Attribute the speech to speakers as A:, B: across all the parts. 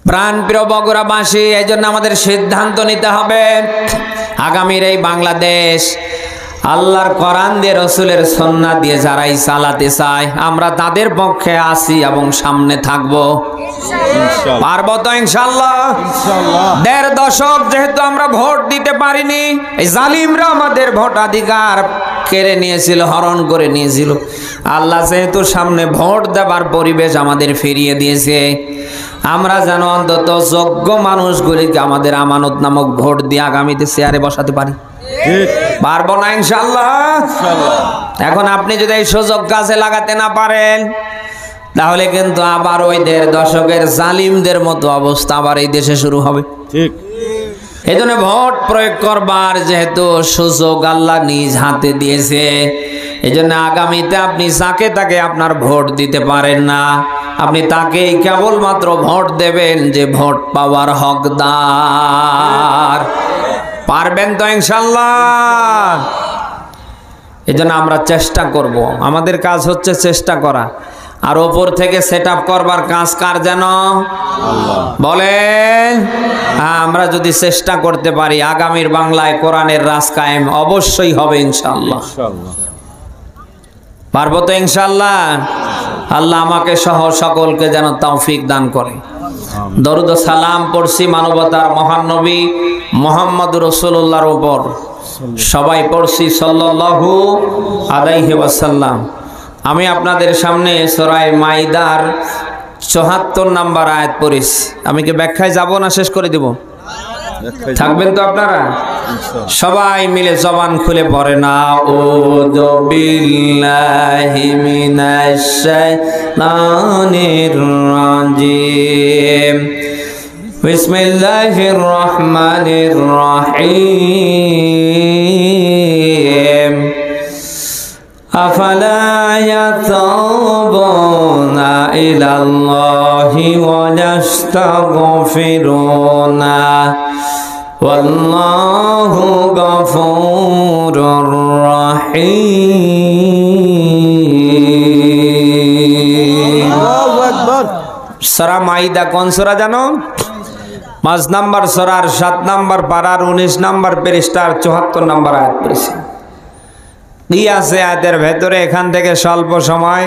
A: প্রাণপ্রিয় বগুড়াবাসী, এই জন্য আমাদের সিদ্ধান্ত নিতে হবে আগামীর এই বাংলাদেশ আল্লাহর কোরআন দিয়ে রসুলের সুন্নাহ দিয়ে যারাই চালাতে চায় আমরা তাদের পক্ষে আছি এবং সামনে থাকবো। পারবো তো ইনশাআল্লাহ? দেড় দশক যেহেতু আমরা ভোট দিতে পারিনি, এই জালিমরা আমাদের ভোটাধিকার কেড়ে নিয়েছিল, হরণ করে নিয়েছিল। আল্লাহ যেহেতু সামনে ভোট দেবার পরিবেশ আমাদের ফিরিয়ে দিয়েছে, আমরা যেন অন্তত যোগ্য মানুষগুলিকে আমাদের আমানত নামক ভোট দিয়ে আগামীতে চেয়ারে বসাতে পারি। পারবো না ইনশাআল্লাহ? এখন আপনি যদি এই সুযোগ কাজে লাগাতে না পারেন, তাহলে কিন্তু আবার ওই দেড় দশকের জালিমদের মতো অবস্থা আবার এই দেশে শুরু হবে। ঠিক, এই জন্য ভোট প্রয়োগ করবার যেহেতু সুযোগ আল্লাহ নিজ হাতে দিয়েছে, এই জন্য আগামীতে আপনি যাকে তাকে আপনার ভোট দিতে পারেন না, আপনি তাকেই কেবলমাত্র ভোট দেবেন যে ভোট পাওয়ার হকদার। পারবেন তো ইনশাআল্লাহ? এই জন্য আমরা চেষ্টা করব, আমাদের কাজ হচ্ছে চেষ্টা করা, আর ওপর থেকে সেট আপ করবার কাজ কার যেন বলেন? আমরা যদি চেষ্টা করতে পারি আগামীর বাংলায় কোরআনের রাজ কায়েম অবশ্যই হবে ইনশাআল্লাহ। পারবো তো ইনশাআল্লাহ? আল্লাহ আমাকে সহ সকলকে যেন তৌফিক দান করে। দরুদ ও সালাম পড়ছি মানবতার মহান নবী মুহাম্মদ রাসূলুল্লাহর উপর, সবাই পড়ছি সাল্লাল্লাহু আলাইহি ওয়াসাল্লাম। আমি আপনাদের সামনে সূরা মাইদার ৭৪ নম্বর আয়াত পড়েছি। আমি কি ব্যাখ্যায় যাব না শেষ করে দেব? থাকবেন তো আপনারা? সবাই মিলে জবান খুলে পড়েন, আউযু বিল্লাহি মিনাশ শাইতানির রাজিম, বিসমিল্লাহির রহমানির রহিম, আফালা ইয়াতুবুনা ইলাল্লাহি ওয়া ইয়াস্তাগফিরুনা ওয়াল্লাহু গফুরুর রহিম। আল্লাহু আকবার। সূরা মাইদা কোন সূরা জানো? ৫ নম্বর সূরার ৭ নম্বর পারার ১৯ নম্বর পৃষ্ঠার ৭৪ নম্বর আয়াত পড়েছি। কি আছে আয়াতের ভেতরে? এখান থেকে স্বল্প সময়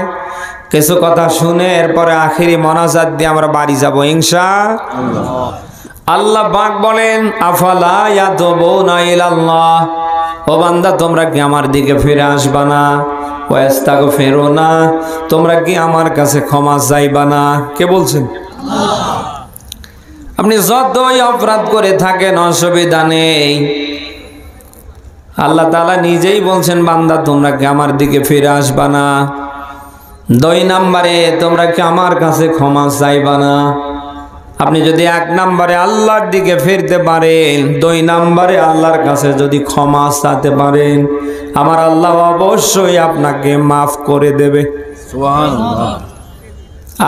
A: কিছু কথা শুনে এরপরে আখিরি মোনাজাত দিয়ে আমরা বাড়ি যাব ইনশাআল্লাহ। আল্লাহ পাক বলেন, আফালা ইয়াতুবুনা ইলাল্লাহ, ও বান্দা তোমরা কি আমার দিকে ফিরে আসবা না? ওয়া ইস্তাগফিরুনা, তোমরা কি আমার কাছে ক্ষমা চাইবা না? কে বলছেন? আপনি যতই অপরাধ করে থাকেন অসুবিধা নেই, আল্লাহ তাআলা নিজেই বলছেন বান্দা তোমরা কি আমার দিকে ফিরে আসবা না? ২ নম্বরে তোমরা কি আমার কাছে ক্ষমা চাইবা না? আপনি যদি ১ নম্বরে আল্লাহর দিকে ফিরতে পারেন, ২ নম্বরে আল্লাহর কাছে যদি ক্ষমা চাইতে পারেন, আমার আল্লাহ অবশ্যই আপনাকে মাফ করে দেবে। সুবহানাল্লাহ।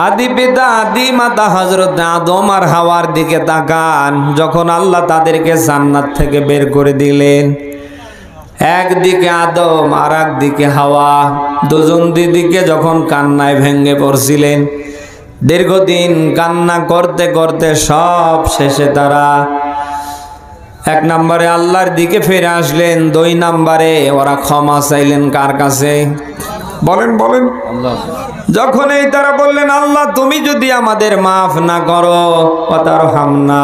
A: আদি পিতা আদি মাতা হযরত আদম আর হাওয়ার দিকে তাকান, যখন আল্লাহ তাদেরকে জান্নাত থেকে বের করে দিলেন, একদিকে আদম আর একদিকে হাওয়া, দুজন দিদিকে যখন কান্নায় ভেঙে পড়ছিলেন, দীর্ঘদিন কান্না করতে করতে সব শেষে তারা ১ নম্বরে আল্লাহর দিকে ফিরে আসলেন, ২ নম্বরে ওরা ক্ষমা চাইলেন কার কাছে? বলেন বলেন। যখন এই তারা বললেন আল্লাহ তুমি যদি আমাদের মাফ না করো, ওয়াতারহামনা,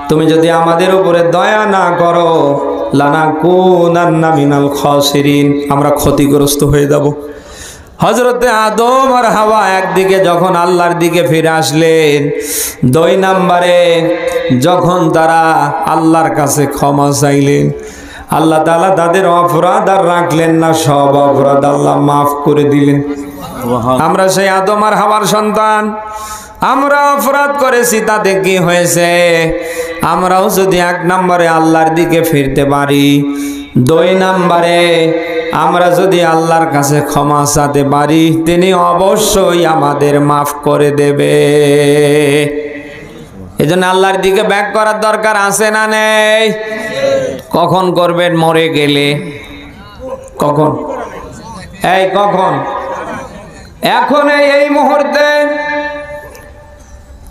A: তুমি যদি আমাদের উপরে দয়া না করো, লানাকুনান্না মিনাল খাসিরিন, আমরা ক্ষতিগ্রস্ত হয়ে যাব। হযরতে আদম আর হাওয়া একদিকে যখন আল্লাহর দিকে ফিরে আসলেন, ২ নম্বরে যখন তারা আল্লাহর কাছে ক্ষমা চাইলেন, আল্লাহ তাআলা তাদের অপরাধ আর রাখলেন না, সব অপরাধ আল্লাহ মাফ করে দিলেন। আমরা সেই আদম আর হাওয়ার সন্তান, আমরা অপরাধ করেছি, তাতে কি হয়েছে? আমরাও যদি ১ নম্বরে আল্লাহর দিকে ফিরতে পারি, ২ নম্বরে আমরা যদি আল্লাহর কাছে ক্ষমা চাইতে পারি, তিনি অবশ্যই আমাদের মাফ করে দেবে। এজন্য আল্লাহর দিকে ব্যাক করার দরকার আছে না নেই? কখন করবেন? মরে গেলে। কখন? এই কখন? এখন এই মুহূর্তে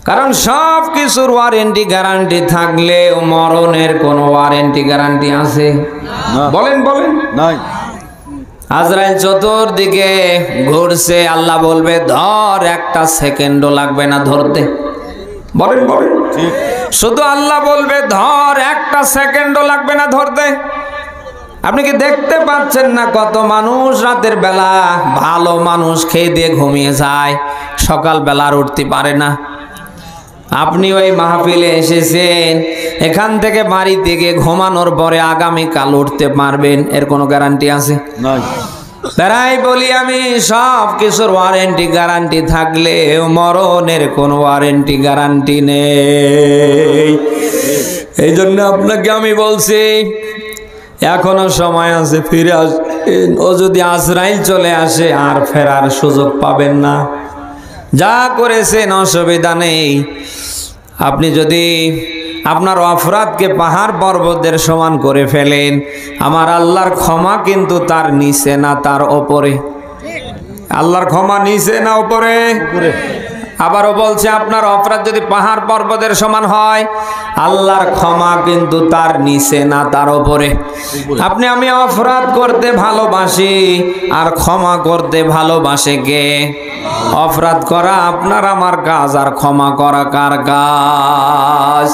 A: কারণ সব কিছুর ওয়ারেন্টি গ্যারান্টি থাকলেও মরণের কোনো ওয়ারেন্টি গ্যারান্টি আছে? বলেন বলেন, নাই। আজরাইল চতুর্দিকে ঘুরছে, আল্লাহ বলবে ধর, একটা সেকেন্ডও লাগবে না ধরতে। বলেন বলেন, শুধু আল্লাহ বলবে ধর, একটা সেকেন্ডও লাগবে না ধরতে। আপনি কি দেখতে পাচ্ছেন না কত মানুষ রাতের বেলা, ভালো মানুষ খেয়ে দিয়ে ঘুমিয়ে যায়, সকাল বেলা আর উঠতে পারে না। আপনি ওই মাহফিলে এসেছেন, এখান থেকে বাড়ি থেকে ঘুমানোর পরে আগামীকাল উঠতে পারবেন, এর কোনো গ্যারান্টি আছে? তাই বলি আমি, সব কিছুর ওয়ারেন্টি গ্যারান্টি থাকলেও মরণের কোনো ওয়ারেন্টি গ্যারান্টি নেই। এই জন্য আপনাকে আমি বলছি এখনো সময় আছে, ফিরে আসেন। ও যদি আজরাইল চলে আসে আর ফেরার সুযোগ পাবেন না। যা করেছেন অসুবিধা নেই। আপনি যদি আপনার অপরাধকে পাহাড় পর্বতের সমান করে ফেলেন, আমার আল্লাহর ক্ষমা কিন্তু তার নিচে না তার ওপরে। আল্লাহর ক্ষমা নিচে না ওপরে? আবারও বলছে, আপনার অপরাধ যদি পাহাড় পর্বতের সমান হয়, আল্লাহর ক্ষমা কিন্তু তার নিচে না তার ওপরে। আপনি আমি অপরাধ করতে ভালোবাসি, আর ক্ষমা করতে ভালোবাসে কে? অপরাধ করা আপনার আমার কাজ, আর ক্ষমা করা কার কাজ?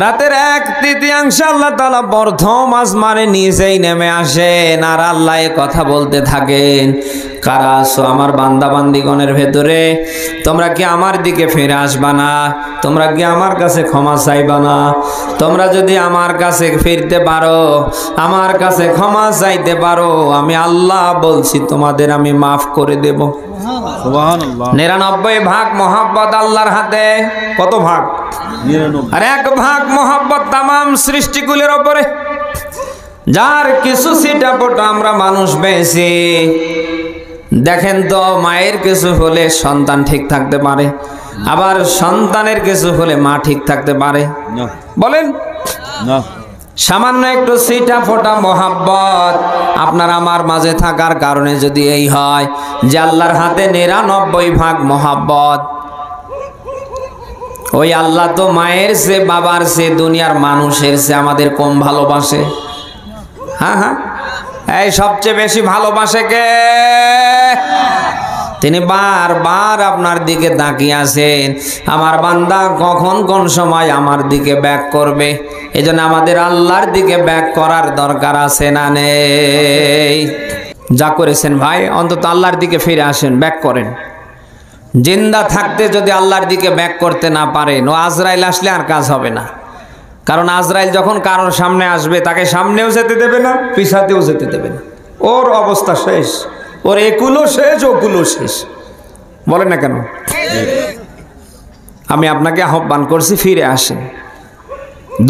A: রাতের 1/3 আল্লাহ তাআলা প্রথম আসমানে নিচেই নেমে আসেন, আর আল্লাহ কথা বলতে থাকেন, কারা আছো আমার বান্দা বান্দিগণের ভেতরে? তোমরা কি আমার দিকে ফিরে আসবা না? তোমরা কি আমার কাছে ক্ষমা চাইবা না? তোমরা যদি আমার কাছে ফিরতে পারো, আমার কাছে ক্ষমা চাইতে পারো, আমি আল্লাহ বলছি তোমাদের আমি মাফ করে দেব। সুবহানাল্লাহ। 99 ভাগ মহব্বত আল্লাহর হাতে। কত ভাগ? 99। আর 1 ভাগ মহব্বত তামাম সৃষ্টিকুলের উপরে। যার কিছু ছিটাফোঁটা আমরা মানুষ পেয়েছি। দেখেন তো, মায়ের কিছু হলে সন্তান ঠিক থাকতে পারে, আবার সন্তানের কিছু হলে মা ঠিক থাকতে পারে? বলেন না। সামান্য একটু ছিটাফোঁটা মহব্বত আপনার আমার মাঝে থাকার কারণে যদি এই হয় যে আল্লাহর হাতে 99 ভাগ মহব্বত, ওই আল্লাহ তো মায়ের সে, বাবার সে, দুনিয়ার মানুষের সে আমাদের কম ভালোবাসে? হ্যাঁ হ্যাঁ, এই সবচেয়ে বেশি ভালোবাসে কে? তিনি বারবার আপনার দিকে তাকিয়ে আছেন, আমার বান্দা কখন কোন সময় আমার দিকে ব্যাক করবে। এই জন্য আমাদের আল্লাহর দিকে ব্যাক করার দরকার আছে না নেই? যা করেছেন ভাই, অন্তত আল্লাহর দিকে ফিরে আসেন, ব্যাক করেন। জিন্দা থাকতে যদি আল্লাহর দিকে ব্যাক করতে না পারেন, ও আজরাইল আসলে আর কাজ হবে না। কারণ আজরাইল যখন কারোর সামনে আসবে, তাকে সামনেও যেতে দেবে না, পিছাতেও যেতে দেবে না। ওর অবস্থা শেষ, ওর একুলও শেষ, ওকুলও শেষ। বলেন না কেন? আমি আপনাকে আহ্বান করছি, ফিরে আসেন।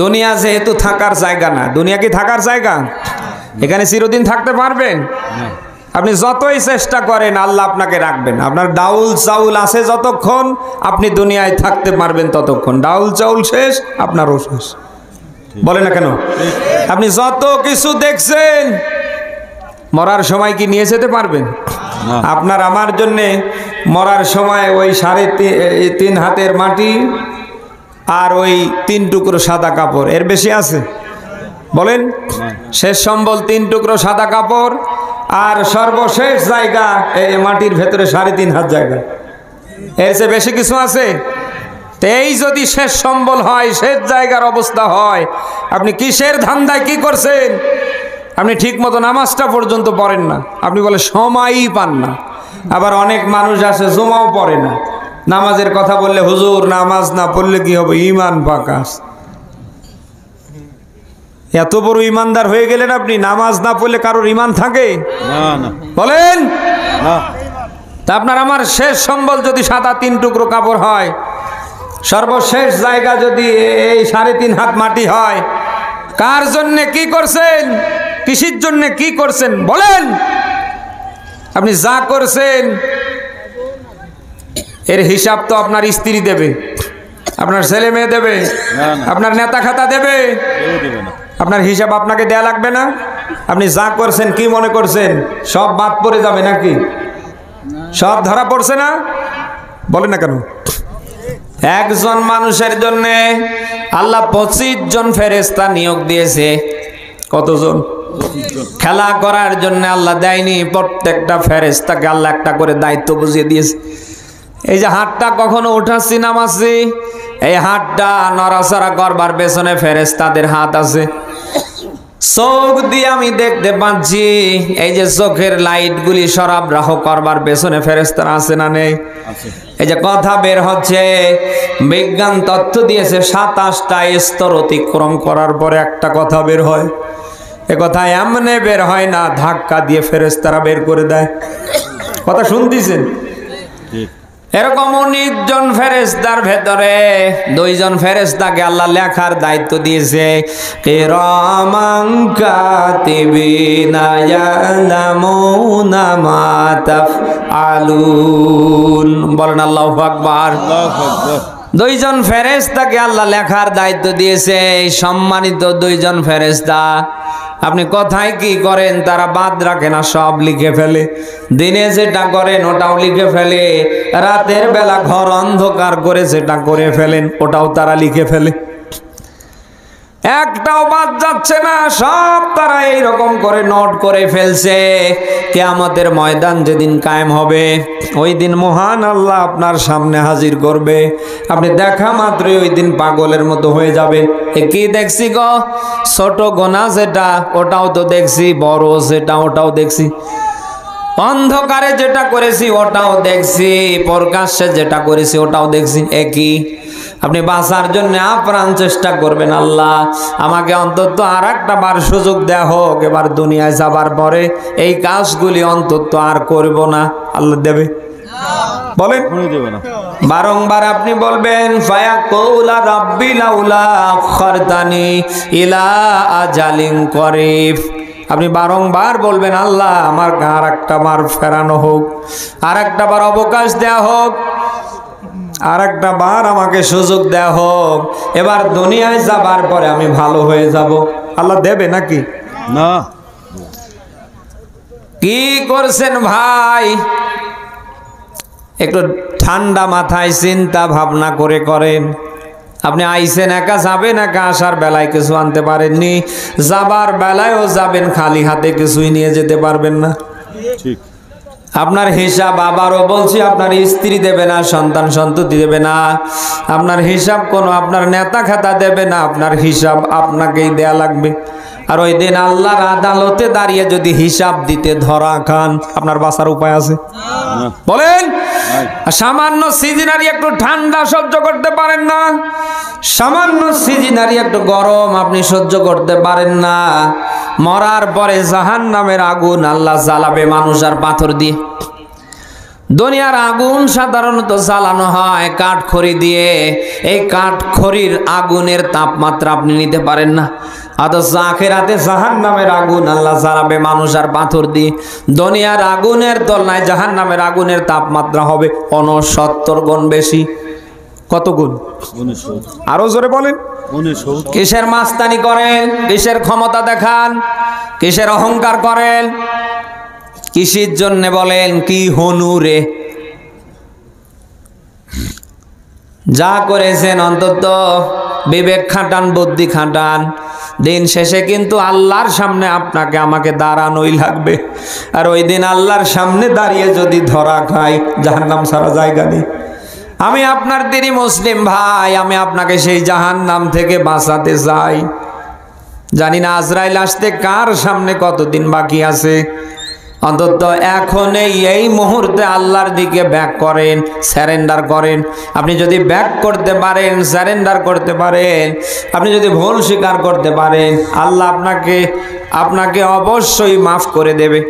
A: দুনিয়া যেহেতু থাকার জায়গা না। দুনিয়া কি থাকার জায়গা? এখানে চিরদিন থাকতে পারবেন? আপনি যতই চেষ্টা করেন, আল্লাহ আপনাকে রাখবেন। আপনার ডাউল চাউল আছে যতক্ষণ, আপনি দুনিয়ায় থাকতে পারবেন ততক্ষণ। ডাউল চাউল শেষ, আপনারও শেষ। বলে না কেন? আপনি যত কিছু দেখছেন, মরার সময় কি নিয়ে যেতে পারবেন? আপনার আমার জন্যে মরার সময় ওই 3.5 হাতের মাটি আর ওই 3 টুকরো সাদা কাপড়, এর বেশি আছে? বলেন। শেষ সম্বল 3 টুকরো সাদা কাপড়, আর সর্বশেষ জায়গা এই মাটির ভেতরে 3.5 হাত জায়গা। এর চেয়ে বেশি কিছু আছে? এই যদি শেষ সম্বল হয়, শেষ জায়গার অবস্থা হয়, আপনি কিসের ধান্দায় কি করছেন? আপনি ঠিক মতো নামাজটা পর্যন্ত পড়েন না, আপনি বলে সময়ই পান না। আবার অনেক মানুষ আছে জুমাও পড়ে না। নামাজের কথা বললে, হুজুর নামাজ না পড়লে কি হবে? ইমান পাকা। এত বড় ইমানদার হয়ে গেলেন আপনি, নামাজ না পড়লে কারোর ইমান থাকে? বলেন না। তা আপনার আমার শেষ সম্বল যদি সাদা 3 টুকরো কাপড় হয়, সর্বশেষ জায়গা যদি এই 3.5 হাত মাটি হয়, কার জন্য কি করছেন? কিসের জন্য কি করছেন? বলেন। আপনি যা করছেন এর হিসাব তো আপনার স্ত্রী দেবে, আপনার ছেলে মেয়ে দেবে, আপনার নেতা খাতা দেবে। আপনার হিসাব আপনাকে দেয়া লাগবে না? আপনি যা করছেন কি মনে করছেন সব বাদ পড়ে যাবে নাকি? সব ধরা পড়ছে না? বলেন না কেন? একজন মানুষের জন্য আল্লাহ 25 জন ফেরেশতা নিয়োগ দিয়েছে। কতজন? খেলা করার জন্য আল্লাহ দেয়নি, প্রত্যেকটা ফেরেশতাকে আল্লাহ একটা করে দায়িত্ব বুঝিয়ে দিয়েছে। এই যে হাতটা কখনো উঠাচ্ছি নামাচ্ছি, এই হাতটা নড়াচড়া করবার পেছনে ফেরেশতাদের হাত আছে। চোখ দিয়ে আমি দেখতে পাচ্ছি, এই যে চোখের লাইটগুলি সরবরাহ করবার পেছনে ফেরেশতারা আছে না নেই? এই যে কথা বের হচ্ছে, বিজ্ঞান তথ্য দিয়েছে 27টা স্তর অতিক্রম করার পরে একটা কথা বের হয়। এ কথা এমনি বের হয় না, ধাক্কা দিয়ে ফেরেশতারা বের করে দেয়। কথা শুনতেছেন? এরকম 19 জন ফেরেশতার ভেতরে 2 জন ফেরেশতাকে আল্লাহ লেখার দায়িত্ব দিয়েছে। কিরামান কাতিবিনা ইয়ালামুনা মা তাফআলুন। বলেন আল্লাহু আকবার। আল্লাহু আকবার। 2 জন ফেরেশতাকে আল্লাহ লেখার দায়িত্ব দিয়েছে। সম্মানিত 2 জন ফেরেশতা, আপনি কোথায় কি করেন তারা বাদ রাখে না, সব লিখে ফেলে। দিনে যেটা করেন ওটাও লিখে ফেলে, রাতের বেলা ঘর অন্ধকার করে যেটা করে ফেলেন ওটাও তারা লিখে ফেলে। একটাও বাদ যাচ্ছে না, সব তারা এইরকম করে নোট করে ফেলছে। কিয়ামতের ময়দান যেদিন কায়েম হবে, ওই দিন মহান আল্লাহ আপনার সামনে হাজির করবে। আপনি দেখা মাত্রই ওই দিন পাগলের মতো হয়ে যাবেন। কি দেখছি গো? ছোট গোনা যেটা ওটাও তো দেখছি, বড় যেটা ওটাও দেখছি, অন্ধকারে যেটা করেছি ওটাও দেখছি, প্রকাশ্যে যেটা করেছি ওটাও দেখছি। একই আপনি বাঁচার জন্য আপ্রাণ চেষ্টা করবেন, আল্লাহ আমাকে অন্তত আর একটা বার সুযোগ দেয়া হোক, এবার দুনিয়ায় যাবার পরে এই কাজগুলি অন্তত আর করব না। আল্লাহ দেবে? বলেন বারংবার আপনি বলবেন ফায়াকুলা রাব্বি লাউলা আখারতানি ইলা আজালিন করিব। আপনি বারংবার বলবেন আল্লাহ আমার আর একটা বার ফেরানো হোক, আর একটা বার অবকাশ দেয়া হোক, আর একটা বার আমাকে সুযোগ দেয়া হোক, এবার দুনিয়ায় যাবার পরে আমি ভালো হয়ে যাব। আল্লাহ দেবে নাকি না? কি করছেন ভাই? একটু ঠান্ডা মাথায় চিন্তা ভাবনা করে করেন। আপনি আইসেন একা, যাবেন একা, আসার বেলায় কিছু আনতে পারেননি, যাবার বেলায়ও যাবেন খালি হাতে, কিছুই নিয়ে যেতে পারবেন না। ঠিক। আপনার হিসাব আবারও বলছি, আপনার স্ত্রী দেবে না, সন্তান সন্ততি দেবে না, আপনার হিসাব কোনো আপনার নেতা খেতা দেবে না, আপনার হিসাব আপনাকেই দেয়া লাগবে। আর ওই দিন আল্লাহর আদালতে দাঁড়িয়ে যদি হিসাব দিতে ধরা খান, আপনার বাঁচার উপায় আছে? বলেন। সামান্য সিজনারি একটু ঠান্ডা সহ্য করতে পারেন না, সামান্য সিজনারি একটু গরম আপনি সহ্য করতে পারেন না, মরার পরে জাহান্নামের আগুন আল্লাহ জ্বালাবে মানুষ আর পাথর দিয়ে। দুনিয়ার আগুন সাধারণত জ্বালানো হয় কাঠখড়ি দিয়ে, এই কাঠখড়ির আগুনের তাপমাত্রা আপনি নিতে পারেন না। অথচ আখিরাতে জাহান্নামের আগুন আল্লাহ জ্বালাবে মানুষ আর পাথর দিয়ে। দুনিয়ার আগুনের তুলনায় জাহান্নামের আগুনের তাপমাত্রা হবে 69 গুণ বেশি। কত গুণ? আরো জোরে বলেন। কিসের মাস্তানি করেন? কিসের ক্ষমতা দেখান? কিসের অহংকার করেন? কিসের জন্য বলেন? কি হনুরে যা করেছেন অন্তত বিবেক খাটান, বুদ্ধি খাটান। দিন শেষে কিন্তু আল্লাহর সামনে আপনাকে আমাকে দাঁড়ানোই লাগবে। আর ওই দিন আল্লাহর সামনে দাঁড়িয়ে যদি ধরা খাই, জাহান্নাম ছাড়া জায়গা নেই। আমি আপনার দিনই মুসলিম ভাই, আমি আপনাকে সেই জাহান্নাম থেকে বাঁচাতে চাই। জানি না আজরাইল আসতে কার সামনে কতদিন বাকি আছে। অন্তত এখন এই মুহূর্তে আল্লাহর দিকে ব্যাক করেন, স্যারেন্ডার করেন। আপনি যদি ব্যাক করতে পারেন, স্যারেন্ডার করতে পারেন, আপনি যদি ভুল স্বীকার করতে পারেন, আল্লাহ আপনাকে অবশ্যই মাফ করে দেবে।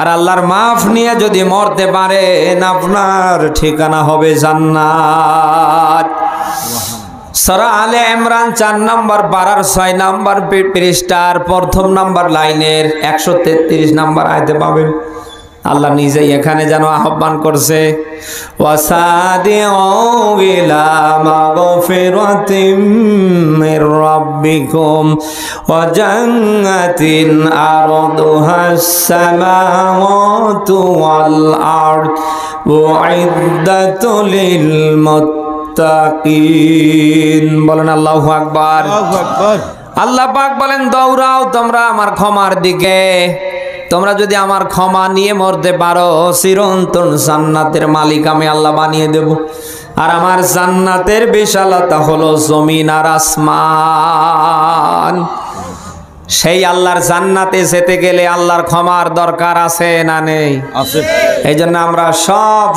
A: আর আল্লাহর মাফ নিয়ে যদি মরতে পারেন, আপনার ঠিকানা হবে জান্নাত। সূরা আলে ইমরান 4 নম্বর পারার 6 নম্বর পৃষ্ঠার প্রথম নম্বর লাইনের 133 নম্বর আয়াতে পাবেন। আল্লাহ নিজেই এখানে যেন আহ্বান করছে, ওয়াসাদিউ ইলা মাগফিরাতিম মির রাব্বিকুম ওয়া জান্নাতিন আরদুহাস সামাওয়াতু ওয়াল আরদ উইদ্দাতু লিল মুত্তাকিন। মুত্তাকিন। বলেন আল্লাহু আকবার। আল্লাহ পাক বলেন দৌড়াও তোমরা আমার ক্ষমার দিকে। তোমরা যদি আমার ক্ষমা নিয়ে মরতে পারো, চিরন্তন জান্নাতের মালিক আমি আল্লাহ বানিয়ে দেব। আর আমার জান্নাতের বিশালতা হলো জমিন আর আসমান। সেই আল্লাহর জান্নাতে যেতে গেলে আল্লাহর ক্ষমার দরকার আছে না নেই?
B: আছে।
A: এই জন্য আমরা সব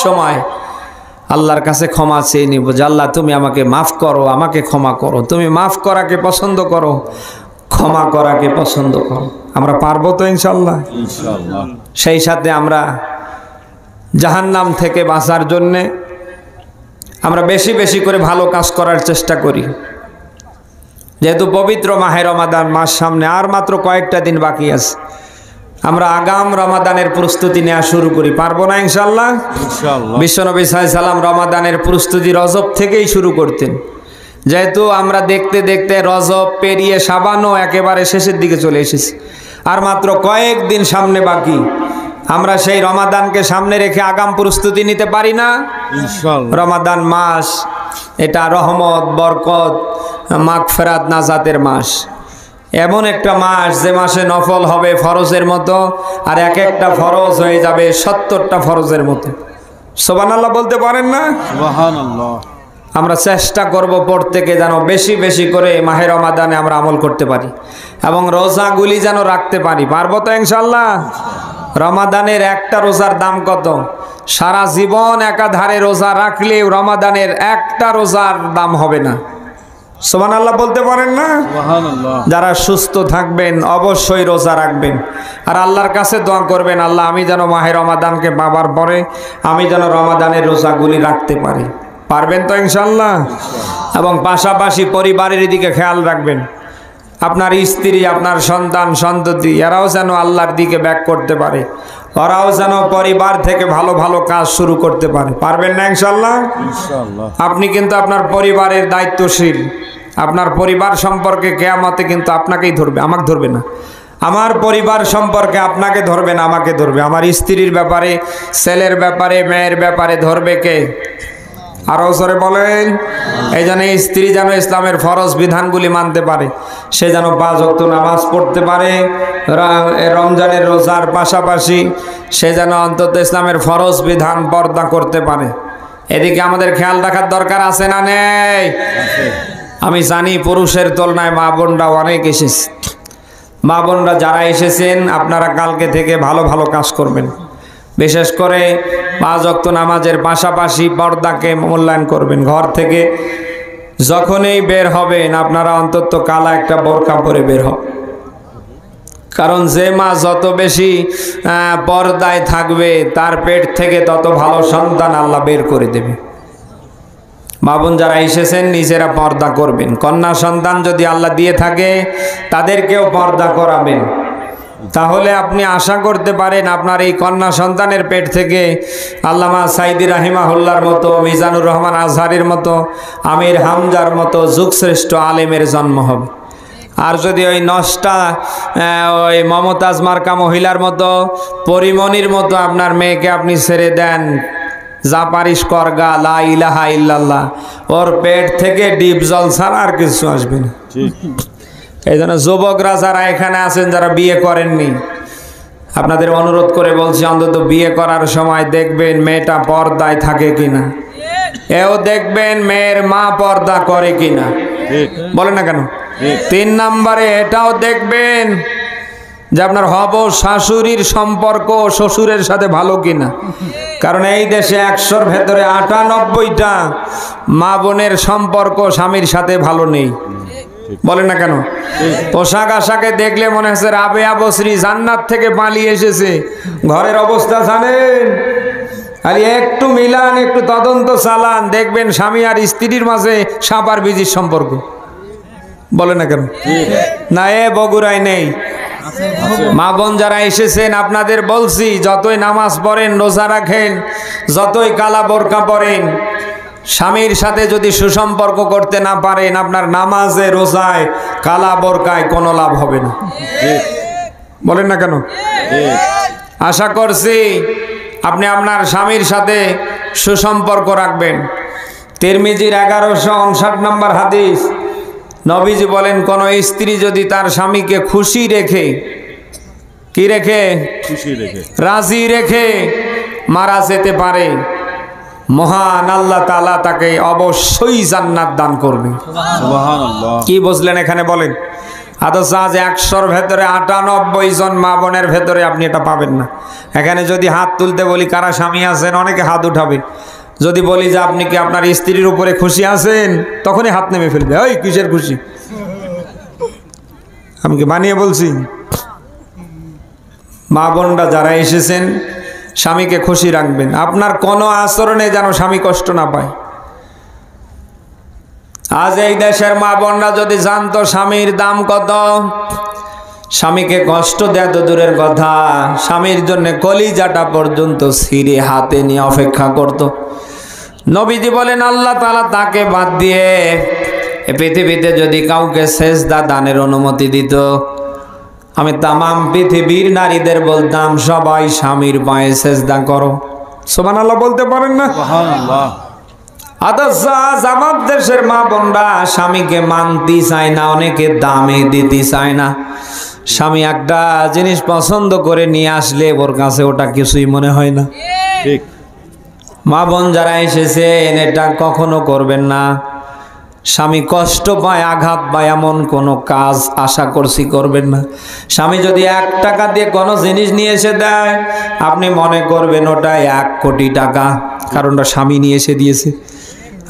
A: সময় আল্লাহর কাছে ক্ষমা চেয়ে নিব যে আল্লাহ তুমি আমাকে মাফ করো, আমাকে ক্ষমা করো। তুমি মাফ করাকে পছন্দ করো, ক্ষমা করাকে পছন্দ করো। আমরা পারবো তো ইনশাল্লাহ?
B: ইনশাআল্লাহ।
A: সেই সাথে আমরা জাহান্নাম থেকে বাঁচার জন্যে আমরা বেশি বেশি করে ভালো কাজ করার চেষ্টা করি। যেহেতু পবিত্র মাহে রমাদান মাস সামনে, আর মাত্র কয়েকটা দিন বাকি আছে, আমরা আগাম রমাদানের প্রস্তুতি নেওয়া শুরু করি। পারবো না ইনশাল্লাহ?
B: ইনশাআল্লাহ।
A: বিশ্বনবী সাল্লাল্লাহু আলাইহি সাল্লাম রমাদানের প্রস্তুতি রজব থেকেই শুরু করতেন। যেহেতু আমরা দেখতে দেখতে রজব পেরিয়ে শাবানও একেবারে শেষের দিকে চলে এসেছি, আর মাত্র কয়েকদিন সামনে বাকি, আমরা সেই রমাদানকে সামনে রেখে আগাম প্রস্তুতি নিতে পারি না?
B: ইনশাআল্লাহ।
A: রমাদান মাস এটা রহমত, বরকত, মাগফিরাত, নাজাতের মাস। এমন একটা মাস যে মাসে নফল হবে ফরজের মতো, আর এক একটা ফরজ হয়ে যাবে 70টা ফরজের মতো। সুবহানাল্লাহ বলতে পারেন না?
B: সুবহানাল্লাহ।
A: আমরা চেষ্টা করব প্রত্যেকে যেন বেশি বেশি করে মাহে রমাদানে আমরা আমল করতে পারি এবং রোজাগুলি যেন রাখতে পারি। পারবো তো ইনশাআল্লাহ? রমাদানের একটা রোজার দাম কত? সারা জীবন একাধারে রোজা রাখলেও রমাদানের একটা রোজার দাম হবে না। সুবহানাল্লাহ বলতে পারেন না?
B: সুবহানাল্লাহ।
A: যারা সুস্থ থাকবেন অবশ্যই রোজা রাখবেন, আর আল্লাহর কাছে দোয়া করবেন, আল্লাহ আমি যেন মাহে রমাদানকে পাবার পরে আমি যেন রমাদানের রোজাগুলি রাখতে পারি। পারবেন তো ইনশাআল্লাহ? এবং পাশাপাশি পরিবারের দিকে খেয়াল রাখবেন। আপনার স্ত্রী, আপনার সন্তান সন্ততি এরাও যেন আল্লাহর দিকে ব্যাক করতে পারে, ওরাও যেন পরিবার থেকে ভালো ভালো কাজ শুরু করতে পারে। পারবেন না ইনশাআল্লাহ?
B: ইনশাআল্লাহ।
A: আপনি কিন্তু আপনার পরিবারের দায়িত্বশীল। আপনার পরিবার সম্পর্কে কিয়ামতে কিন্তু আপনাকেই ধরবে, আমাকে ধরবে না। আমার পরিবার সম্পর্কে আপনাকে ধরবে না, আমাকে ধরবে। আমার স্ত্রীর ব্যাপারে, ছেলের ব্যাপারে, মেয়ের ব্যাপারে ধরবে কে? আরও জোরে বলেন। এই জন্য স্ত্রী যেন ইসলামের ফরজ বিধানগুলি মানতে পারে, সে যেন 5 ওয়াক্ত নামাজ পড়তে পারে, রমজানের রোজার পাশাপাশি সে যেন অন্তত ইসলামের ফরজ বিধান পর্দা করতে পারে। এদিকে আমাদের খেয়াল রাখার দরকার আছে না নেই? আমি জানি পুরুষের তুলনায় মা বোনরা অনেক এসেছে। মা বোনরা যারা এসেছেন আপনারা কালকে থেকে ভালো ভালো কাজ করবেন। বিশেষ করে 5 ওয়াক্ত নামাজের পাশাপাশি পর্দাকে মূল্যায়ন করবেন। ঘর থেকে যখনই বের হবেন আপনারা অন্তত কালা একটা বোরকা পরে বের হবেন। কারণ যে মা যত বেশি পর্দায় থাকবে তার পেট থেকে তত ভালো সন্তান আল্লাহ বের করে দেবে। মা বোন যারা এসেছেন নিজেরা পর্দা করবেন। কন্যা সন্তান যদি আল্লাহ দিয়ে থাকে তাদেরকেও পর্দা করাবেন। তাহলে আপনি আশা করতে পারেন আপনার এই কন্যা সন্তানের পেট থেকে আল্লামা সাইদি রাহিমাহুল্লাহর মতো, মিজানুর রহমান আজহারের মতো, আমির হামজার মতো যুগশ্রেষ্ঠ আলেমের জন্ম হবে। আর যদি ওই নষ্টা ওই মমতাজ মার্কা মহিলার মতো, পরিমণির মতো আপনার মেয়েকে আপনি ছেড়ে দেন, যা পারিস করগা, লা ইলাহা ইল্লাল্লাহ, ওর পেট থেকে ডিপ জল ছাড়া আর কিছু আসবে না। এই জন্য যুবকরা যারা এখানে আছেন, যারা বিয়ে করেননি, আপনাদের অনুরোধ করে বলছি অন্তত বিয়ে করার সময় দেখবেন মেয়েটা পর্দায় থাকে কিনা, এও দেখবেন মেয়ের মা পর্দা করে কিনা। বলেন না কেন? 3 নম্বরে এটাও দেখবেন যে আপনার হব শাশুড়ির সম্পর্ক শ্বশুরের সাথে ভালো কিনা। কারণ এই দেশে 100-র ভেতরে 98টা মা বোনের সম্পর্ক স্বামীর সাথে ভালো নেই। বলেন না কেন? পোশাক আশাকে দেখলে মনে হচ্ছে রাবেয়া বসরি জান্নাত থেকে পালিয়ে এসেছে। ঘরের অবস্থা জানেন? আর একটু মিলান, একটু তদন্ত চালান, দেখবেন স্বামী আর স্ত্রীর মাঝে সাপ আর বিজির সম্পর্ক। বলে না কেন? না, এ বগুড়ায় নেই। মা বোন যারা এসেছেন আপনাদের বলছি, যতই নামাজ পড়েন, রোজা রাখেন, যতই কালা বোরকা পরেন, স্বামীর সাথে যদি সুসম্পর্ক করতে না পারেন, আপনার নামাজে, রোজায়, কালা বোরকায় কোনো লাভ হবে না। বলেন না কেন? আশা করছি আপনি আপনার স্বামীর সাথে সুসম্পর্ক রাখবেন। তিরমিজির 1159 নম্বর হাদিস, নবীজি বলেন, কোন স্ত্রী যদি তার স্বামীকে খুশি রেখে, কি রেখে,
B: খুশি রেখে,
A: রাজি রেখে মারা যেতে পারে, মহান আল্লাহ তাআলা তাকে অবশ্যই জান্নাত দান করবে।
B: সুবহানাল্লাহ।
A: কি বুঝলেন এখানে বলেন? অথচ আজ 100-র ভেতরে 98 জন মা বোনের ভেতরে আপনি এটা পাবেন না। এখানে যদি হাত তুলতে বলি কারা স্বামী আছেন, অনেকে হাত উঠাবে। যদি বলি যে আপনি কি আপনার স্ত্রীর উপরে খুশি আছেন, তখনই হাত নেমে ফেলবে, ওই কিসের খুশি, আমি কি বানিয়ে বলছি? মা বোনরা যারা এসেছেন, স্বামীকে খুশি রাখবেন। আপনার কোনো আচরণে যেন স্বামী কষ্ট না পায়। আজ এই দেশের মা বোনরা যদি জানতো স্বামীর দাম কত, স্বামীকে কষ্ট দেয় তো দূরের কথা, স্বামীর জন্য কলিজাটা পর্যন্ত ছিঁড়ে হাতে নিয়ে অপেক্ষা করত। নবীজি বলেন, আল্লাহ তাআলা তাকে বাদ দিয়ে এ পৃথিবীতে যদি কাউকে সেজদা দানের অনুমতি দিত, আমি তামাম পৃথিবীর নারীদের বলতাম, সবাই স্বামীর পায়ে সেজদা করো। সুবহানাল্লাহ বলতে পারেন না?
B: সুবহানাল্লাহ।
A: অথচ আজ আমার দেশের মা বোনরা স্বামীকে মানতে চায় না, অনেকে দামে দিতে চায় না। স্বামী একটা জিনিস পছন্দ করে নিয়ে আসলে ওর কাছে ওটা কিছুই মনে হয় না।
B: ঠিক।
A: মা বোন যারা এসেছেন, এটা কখনো করবেন না। স্বামী কষ্ট পায়, আঘাত পায়, এমন কোনো কাজ আশা করছি করবেন না। স্বামী যদি 1 টাকা দিয়ে কোনো জিনিস নিয়ে এসে দেয়, আপনি মনে করবেন ওটা 1 কোটি টাকা, কারণ ওটা স্বামী নিয়ে এসে দিয়েছে।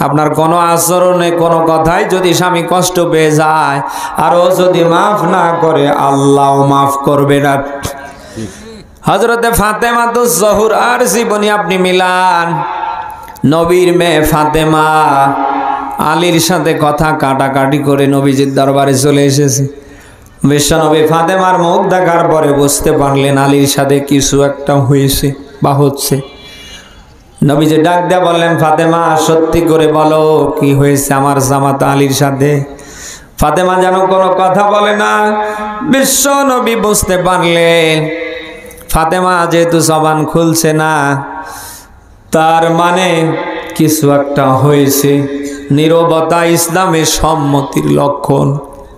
A: আপনার কোনো আচরণে, কোনো কথায় যদি স্বামী কষ্ট পেয়ে যায়, আর ও যদি মাফ না করে, আল্লাহ মাফ করবে না। হযরতে ফাতেমাতুজ জোহরার জীবনী আপনি মিলান, নবীর মেয়ে ফাতেমা আলীর সাথে কথা কাটাকাটি করে নবীজির দরবারে চলে এসেছে। বিশ্বনবী ফাতেমার মুখ দেখার পরে বুঝতে পারলেন আলীর সাথে কিছু একটা হয়েছে বা হচ্ছে। নবীজি ডাক দিয়ে বললেন, ফাতেমা সত্যি করে বলো কি হয়েছে আমার জামাতা আলীর সাথে। ফাতেমা যেন কোনো কথা বলে না। বিশ্বনবী বুঝতে পারলেন ফাতেমা যেহেতু জবান খুলছে না, তার মানে কিছু একটা হয়েছে। নীরবতা ইসলামের সম্মতির লক্ষণ।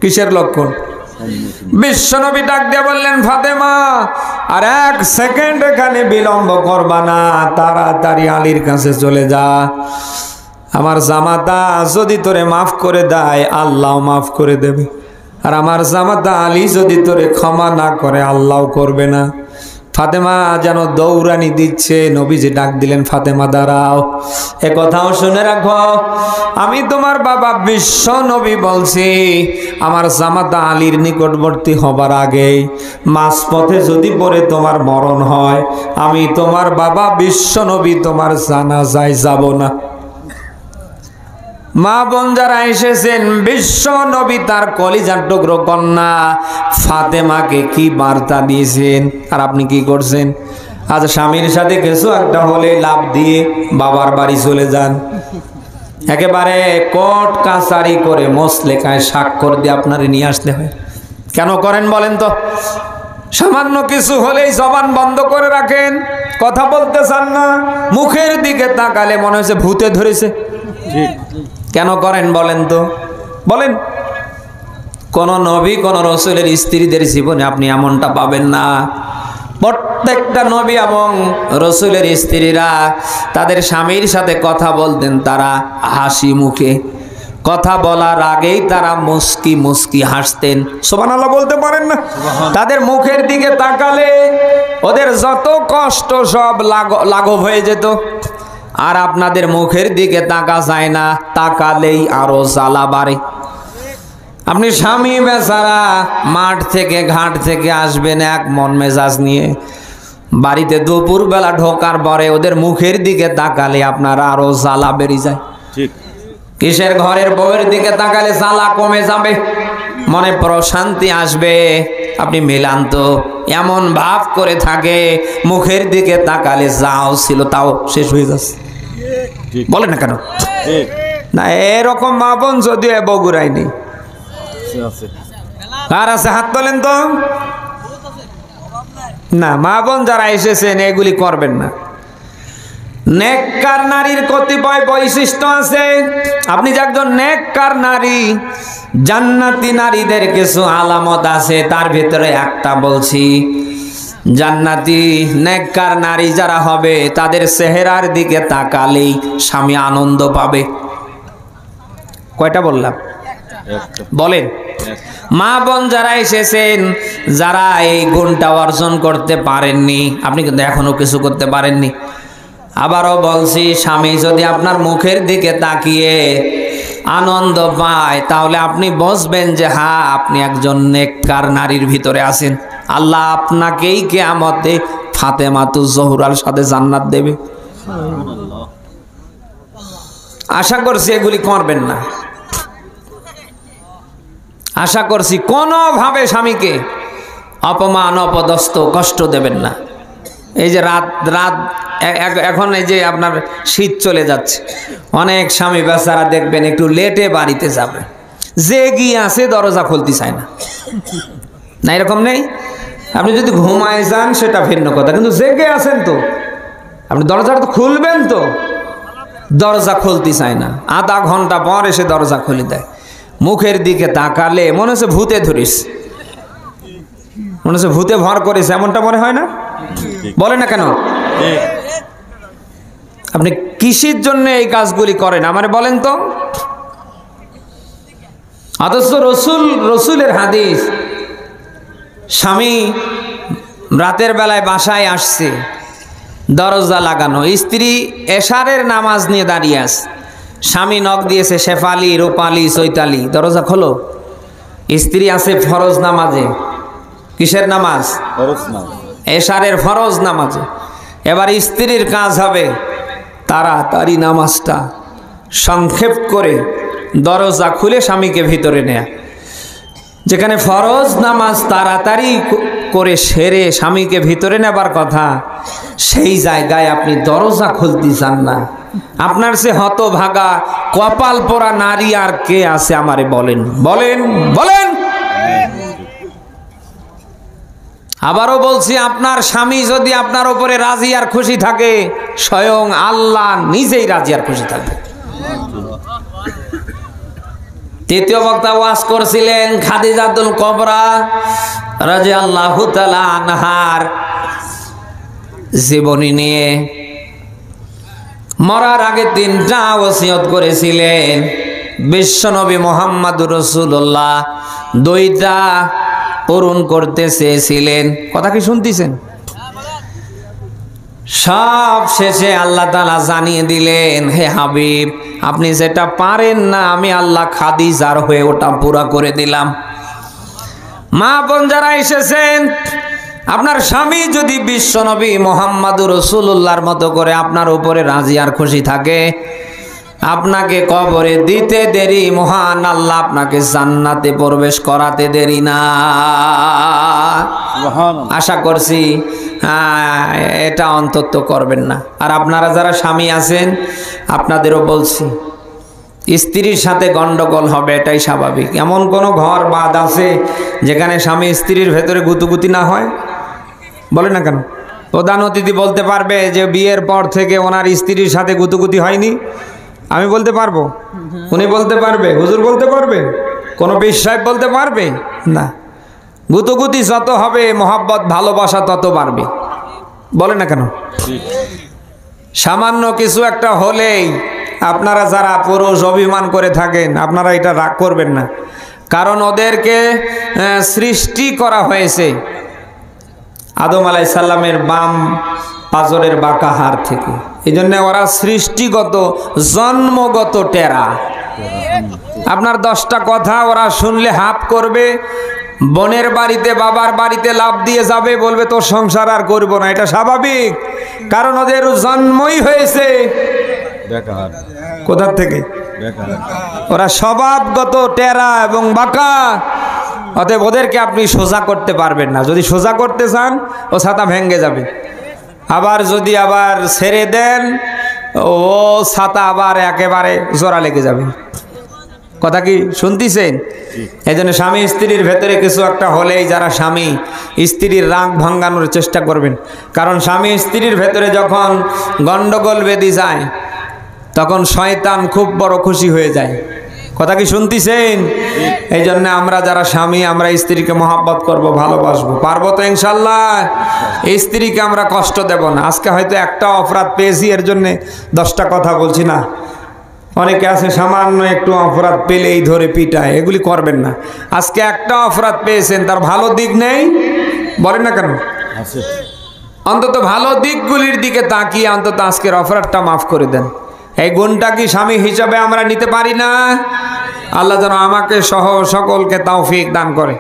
A: কিসের লক্ষণ? বিশ্বনবী ডাক দিয়ে বললেন, ফাতেমা আর 1 সেকেন্ড এখানে বিলম্ব করবা না, তাড়াতাড়ি আলীর কাছে চলে যা। আমার জামাতা যদি তোরে মাফ করে দেয়, আল্লাহ মাফ করে দেবে, আর আমার জামাতা আলী যদি তোরে ক্ষমা না করে, আল্লাহ করবে না। ফাতেমা যেন দৌড়ানি দিচ্ছে। নবীজি ডাক দিলেন, ফাতেমা দাঁড়াও, এ কথাও শুনে রাখো, আমি তোমার বাবা বিশ্ব নবী বলছি, আমার জামাতা আলীর নিকটবর্তী হবার আগে মাঝপথে যদি পরে তোমার মরণ হয়, আমি তোমার বাবা বিশ্ব নবী তোমার জানাজায় যাব না। মা বোন যারা এসেছেন, বিশ্ব নবী তার কলিজার টুকরো কন্যা ফাতেমাকে কি বার্তা দিয়েছেন, আর আপনি কি করছেন? আজ স্বামীর সাথে কিছু একটা হলে লাভ দিয়ে বাবার বাড়ি চলে যান, একেবারে কোর্ট কাছারি করে মোসলেকায় স্বাক্ষর দিয়ে আপনারে নিয়ে আসতে হয়। কেন করেন বলেন তো? সামান্য কিছু হলেই জবান বন্ধ করে রাখেন, কথা বলতে চান না, মুখের দিকে তাকালে মনে হচ্ছে ভূতে ধরেছে।
B: ঠিক।
A: কেন করেন বলেন তো? বলেন। কোন নবী, কোন রসুলের স্ত্রীদের জীবনে আপনি এমনটা পাবেন না। প্রত্যেকটা নবী এবং রসুলের স্ত্রীরা তাদের স্বামীর সাথে কথা বলতেন, তারা হাসি মুখে, কথা বলার আগেই তারা মুস্কি মুস্কি হাসতেন। সুবহানাল্লাহ বলতে পারেন না? তাদের মুখের দিকে তাকালে ওদের যত কষ্ট সব লাঘব হয়ে যেত। আর আপনাদের মুখের দিকে তাকা যায় না, তাকালেই আরো জ্বালা বাড়ে। আপনি স্বামী বেচারা মাঠ থেকে ঘাট থেকে আসবেন এক মন মেজাজ নিয়ে, বাড়িতে দুপুর বেলা ঢোকার পরে ওদের মুখের দিকে তাকালে আপনার আরো জ্বালা বেড়ে যায়।
B: ঠিক।
A: কিসের ঘরের বউয়ের দিকে তাকালে জ্বালা কমে যাবে, মনে প্রশান্তি আসবে। আপনি মিলান তো, এমন ভাব করে থাকে মুখের দিকে তাকালে যাও ছিল তাও শেষ হয়ে যাচ্ছে। বলে না কেন?
B: ঠিক।
A: না এরকম মা বোন যদি বগুড়াই নেই,
B: আছে।
A: আর আছে হাত তোলেন তো। না, মা বোন যারা এসেছেন এগুলি করবেন না। নেককার নারীর কতিপয় বৈশিষ্ট্য আছে। আপনি যে একজন নেককার নারী, জান্নাতি নারীদের কিছু আলামত আছে, তার ভিতরে একটা বলছি। জান্নাতি নেককার নারী যারা হবে তাদের চেহারার দিকে তাকালেই স্বামী আনন্দ পাবে। কয়টা বললাম?
B: একটা।
A: বলেন। মা বোন যারা এসেছেন, যারা এই গুণটা অর্জন করতে পারেননি, আপনি কিন্তু এখনো কিছু করতে পারেননি। আবারও বলছি, স্বামী যদি আপনার মুখের দিকে তাকিয়ে আনন্দ পায়, তাহলে আপনি বুঝবেন যে হ্যাঁ, আপনি একজন নেককার নারীর ভিতরে আছেন। আল্লাহ আপনাকেই কিয়ামতে ফাতেমাতুজ জোহরার সাথে জান্নাত দেবে। আশা করছি এগুলি করবেন না। আশা করছি কোনোভাবে স্বামীকে অপমান, অপদস্থ, কষ্ট দেবেন না। এই যে রাত এখন এই যে আপনার শীত চলে যাচ্ছে, অনেক স্বামী বেচারা দেখবেন একটু লেটে বাড়িতে যাবে, যে গিয়ে আছে দরজা খুলতে চায় না। না এরকম নেই? আপনি যদি ঘুমায় যান সেটা ভিন্ন কথা, কিন্তু জেগে আছেন তো আপনি দরজাটা তো খুলবেন, তো দরজা খুলতে চায় না। আধা ঘন্টা পর এসে দরজা খুলে দেয়। মুখের দিকে তাকালে মনে হচ্ছে ভূতে ধরিস, মনে হচ্ছে ভূতে ভর করেছে, এমনটা মনে হয় না? বলে না কেন? আপনি কিসের জন্য এই কাজগুলি করেন আমারে বলেন তো? অথচ রসুলের হাদিস, স্বামী রাতের বেলায় বাসায় আসছে, দরজা লাগানো, স্ত্রী এশারের নামাজ নিয়ে দাঁড়িয়ে আছে, স্বামী নখ দিয়েছে, শেফালি, রূপালি, চৈতালি, দরজা খোলো। স্ত্রী আছে ফরজ নামাজে। কিসের নামাজ?
B: ফরজ নামাজ।
A: এশারের ফরজ নামাজে। এবার স্ত্রীর কাজ হবে তাড়াতাড়ি নামাজটা সংক্ষেপ করে দরজা খুলে স্বামীকে ভিতরে নেয়া। যেখানে ফরজ নামাজ তাড়াতাড়ি করে সেরে স্বামীকে ভিতরে নেবার কথা, সেই জায়গায় আপনি দরজা খুলতে চান না। আপনার সে হতভাগা কপাল পোড়া নারী আর কে আছে আমারে বলেন, বলেন, বলেন। আবারও বলছি, আপনার স্বামী যদি আপনার উপরে রাজি আর খুশি থাকে, স্বয়ং আল্লাহ নিজেই রাজি আর খুশি থাকবে। তৃতীয় বক্তা ওয়াজ করছিলেন খাদিজাতুল কুবরা রাদিয়াল্লাহু তাআলা আনহার জীবনী নিয়ে। মরার আগে 3টা ওসিয়ত করেছিলেন বিশ্বনবী মুহাম্মদুর রাসূলুল্লাহ, 2টা পূরণ করতে চেয়েছিলেন। কথা কি শুনতেছেন? সব শেষে আল্লাহ তাআলা জানিয়ে দিলেন, হে হাবিব, আপনি যেটা পারেন না আমি আল্লাহ খাদিজার হয়ে ওটা পুরা করে দিলাম। মা বোন যারা এসেছেন, আপনার স্বামী যদি বিশ্বনবী মুহাম্মদুর রাসূলুল্লাহর মতো করে আপনার উপরে রাজি আর খুশি থাকে, আপনাকে কবরে দিতে দেরি, মহান আল্লাহ আপনাকে জান্নাতে প্রবেশ করাতে দেরি না। আশা করছি এটা অন্তত করবেন না। আর আপনারা যারা স্বামী আছেন, আপনাদেরও বলছি, স্ত্রীর সাথে গন্ডগোল হবে, এটাই স্বাভাবিক। এমন কোনো ঘর বাদ আছে যেখানে স্বামী স্ত্রীর ভেতরে গুতুগুতি না হয়? বলে না কেন? প্রধান অতিথি বলতে পারবে যে বিয়ের পর থেকে ওনার স্ত্রীর সাথে গুতুগুতি হয়নি? আমি বলতে পারবো? উনি বলতে পারবে? হুজুর বলতে পারবে? কোনো পীর সাহেব বলতে পারবে? না। গুতুগুতি যত হবে, মহব্বত ভালোবাসা তত বাড়বে। বলে না কেন? সামান্য কিছু একটা হলেই আপনারা যারা পুরুষ অভিমান করে থাকেন, আপনারা এটা রাগ করবেন না, কারণ ওদেরকে সৃষ্টি করা হয়েছে আদম আলাইহিস সালামের বাম পাজরের বাঁকা হাড় থেকে। এই জন্য ওরা সৃষ্টিগত, জন্মগত টেরা। আপনার 10টা কথা ওরা শুনলে হাপ করবে, বোনের বাড়িতে বাবার বাড়িতে লাভ দিয়ে যাবে, বলবে তোর সংসার আর করব না। এটা স্বাভাবিক, কারণ ওদের জন্মই হয়েছে কোথা থেকে? ওরা স্বভাবগত টেরা এবং বাঁকা। অতএব ওদেরকে আপনি সোজা করতে পারবেন না। যদি সোজা করতে চান, ও ছাতা ভেঙে যাবে। আবার যদি আবার ছেড়ে দেন, ও ছাতা আবার একেবারে জোড়া লেগে যাবে। কথা কি শুনতেছেন? এই জন্য স্বামী স্ত্রীর ভেতরে কিছু একটা হলেই যারা স্বামী স্ত্রীর রাগ ভাঙানোর চেষ্টা করবেন, কারণ স্বামী স্ত্রীর ভেতরে যখন গন্ডগোল বেঁধে যায় তখন শয়তান খুব বড় খুশি হয়ে যায়। কথা কি শুনতেছেন? এই জন্য আমরা যারা স্বামী আমরা স্ত্রীকে মহব্বত করব, ভালোবাসবো, পারবো তো ইনশাল্লাহ। স্ত্রীকে আমরা কষ্ট দেব না। আজকে হয়তো একটা অপরাধ পেয়েছি এর জন্য 10টা কথা বলছি না। অনেকে আছে সামান্য একটু অপরাধ পেলেই ধরে পিটায়, এগুলি করবেন না। আজকে একটা অপরাধ পেয়েছেন, তার ভালো দিক নেই বলেন না কেন?
B: আছে।
A: অন্তত ভালো দিকগুলির দিকে তাকিয়ে অন্তত আজকের অপরাধটা মাফ করে দেন। এই গুণটা কি স্বামী হিসাবে আমরা নিতে পারি না? আল্লাহ যেন আমাকে সহ সকলকে তৌফিক দান করে।